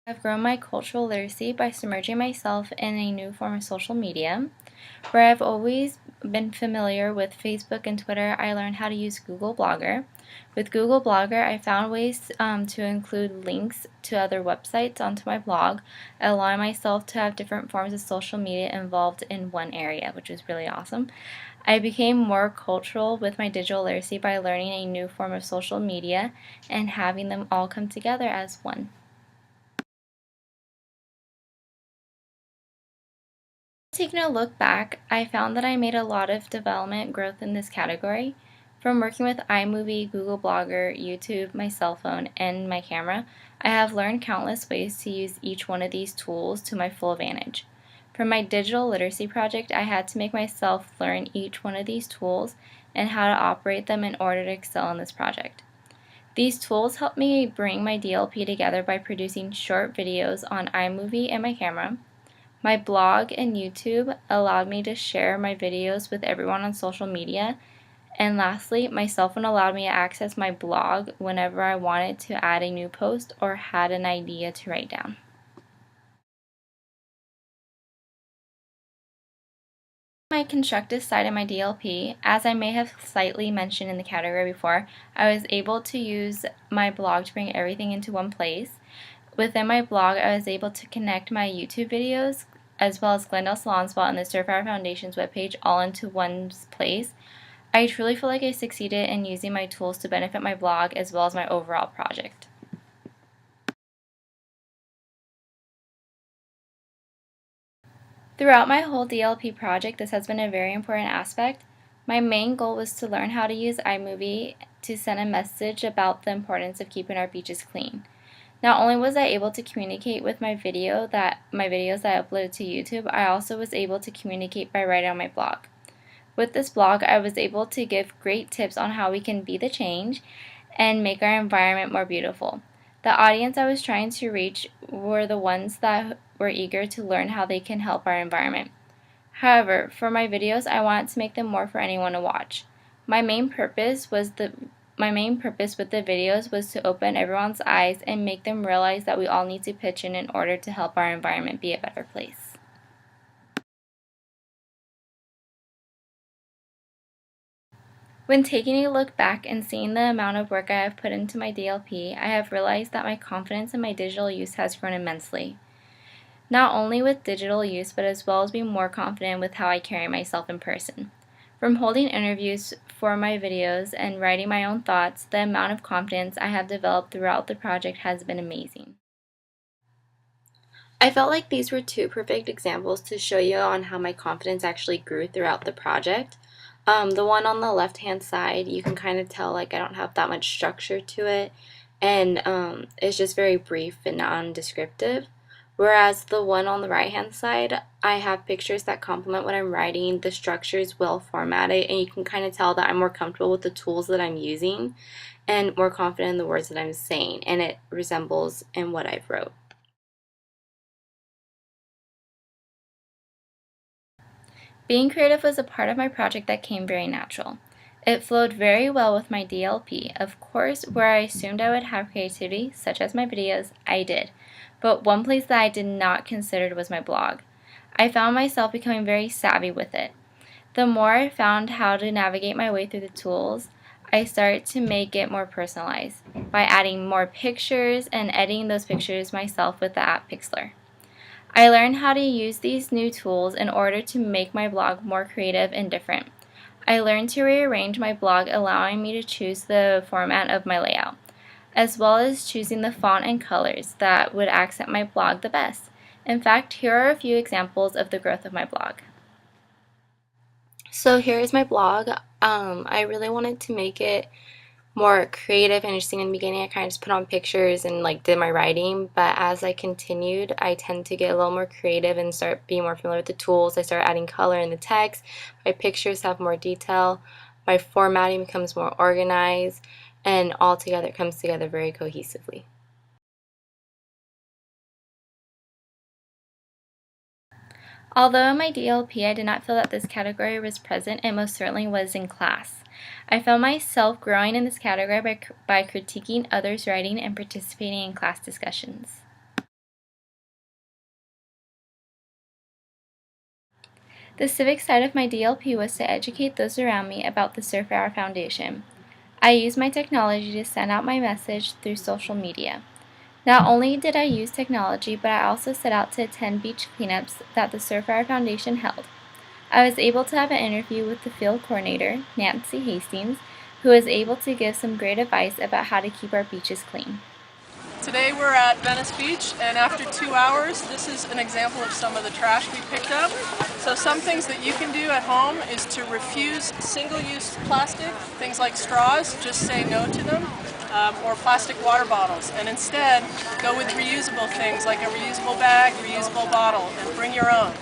I've grown my cultural literacy by submerging myself in a new form of social media. Where I've always been familiar with Facebook and Twitter, I learned how to use Google Blogger. With Google Blogger, I found ways to include links to other websites onto my blog, allowing myself to have different forms of social media involved in one area, which was really awesome. I became more cultural with my digital literacy by learning a new form of social media and having them all come together as one. Taking a look back, I found that I made a lot of development growth in this category. From working with iMovie, Google Blogger, YouTube, my cell phone, and my camera, I have learned countless ways to use each one of these tools to my full advantage. For my digital literacy project, I had to make myself learn each one of these tools and how to operate them in order to excel in this project. These tools helped me bring my DLP together by producing short videos on iMovie and my camera. My blog and YouTube allowed me to share my videos with everyone on social media. And lastly, my cell phone allowed me to access my blog whenever I wanted to add a new post or had an idea to write down. My constructive side of my DLP, as I may have slightly mentioned in the category before, I was able to use my blog to bring everything into one place. Within my blog, I was able to connect my YouTube videos as well as Glendale Salon Spa and the Surfire Foundation's webpage all into one place. I truly feel like I succeeded in using my tools to benefit my blog as well as my overall project. Throughout my whole DLP project, this has been a very important aspect. My main goal was to learn how to use iMovie to send a message about the importance of keeping our beaches clean. Not only was I able to communicate with my videos that I uploaded to YouTube, I also was able to communicate by writing on my blog. With this blog, I was able to give great tips on how we can be the change and make our environment more beautiful. The audience I was trying to reach were the ones that were eager to learn how they can help our environment. However, for my videos, I wanted to make them more for anyone to watch. My main purpose with the videos was to open everyone's eyes and make them realize that we all need to pitch in order to help our environment be a better place. When taking a look back and seeing the amount of work I have put into my DLP, I have realized that my confidence in my digital use has grown immensely. Not only with digital use, but as well as being more confident with how I carry myself in person. From holding interviews for my videos and writing my own thoughts, the amount of confidence I have developed throughout the project has been amazing. I felt like these were two perfect examples to show you on how my confidence actually grew throughout the project. The one on the left-hand side, you can kind of tell like I don't have that much structure to it, and it's just very brief and non-descriptive. Whereas the one on the right-hand side, I have pictures that complement what I'm writing. The structure is well formatted, and you can kind of tell that I'm more comfortable with the tools that I'm using and more confident in the words that I'm saying, and it resembles in what I've wrote. Being creative was a part of my project that came very natural. It flowed very well with my DLP. Of course, where I assumed I would have creativity, such as my videos, I did. But one place that I did not consider was my blog. I found myself becoming very savvy with it. The more I found how to navigate my way through the tools, I started to make it more personalized by adding more pictures and editing those pictures myself with the app Pixlr. I learned how to use these new tools in order to make my blog more creative and different. I learned to rearrange my blog, allowing me to choose the format of my layout, as well as choosing the font and colors that would accent my blog the best. In fact, here are a few examples of the growth of my blog. So here is my blog. I really wanted to make it more creative and interesting in the beginning. I kind of just put on pictures and like did my writing, but as I continued, I tend to get a little more creative and start being more familiar with the tools. I start adding color in the text. My pictures have more detail. My formatting becomes more organized, and all together it comes together very cohesively. Although in my DLP I did not feel that this category was present, it most certainly was in class. I found myself growing in this category by critiquing others' writing and participating in class discussions. The civic side of my DLP was to educate those around me about the Surf Hour Foundation. I used my technology to send out my message through social media. Not only did I use technology, but I also set out to attend beach cleanups that the Surf Hour Foundation held. I was able to have an interview with the field coordinator, Nancy Hastings, who was able to give some great advice about how to keep our beaches clean. Today we're at Venice Beach, and after 2 hours, this is an example of some of the trash we picked up. So some things that you can do at home is to refuse single-use plastic, things like straws, just say no to them, or plastic water bottles, and instead go with reusable things like a reusable bag, reusable bottle, and bring your own.